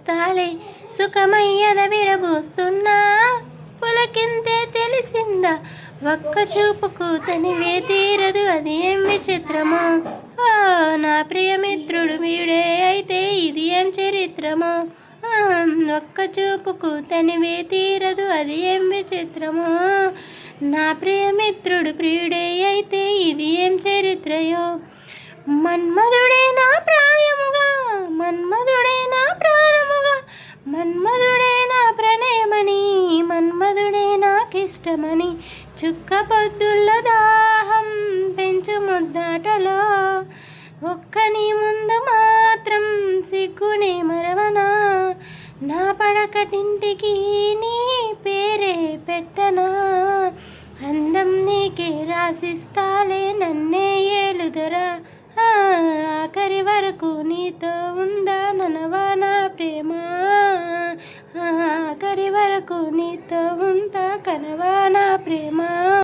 రాసిస్తాలే సుఖమయ్యద విరబూస్తున్నా పులకింతే తెలిసిందా ఒక్క చూపుకు తనివే తీరదు అది ఏం విచిత్రమో ఓ నా ప్రియమిత్రుడు వీడే అయితే ఇది ఏం చరిత్రమో ఒక్క చూపుకు తనివే తీరదు అది ఏం విచిత్రమో నా ప్రియమిత్రుడు ప్రియుడే అయితే ఇది ఏం చరిత్రయో మన్మధుడే నా ప్రాయముగా మన్మధుడే నా ప్రాణముగా మన్మధుడే నా ప్రణయమని మన్మధుడే నాకిష్టమని చుక్క పొద్దుల్లో దాహం పెంచు ముద్దాటలో ఒక్క నీ ముందు మాత్రం సిగ్గునే మరవనా నా పడకటింటికి నీ పేరే పెట్టనా అందం నీకే రాసిస్తాలే నన్నే ఏలుదరా ఆఖరి వరకు నీతో ఉందా ననవా నా ప్రేమ ఆఖరి వరకు నీతో ఉంటా కనవా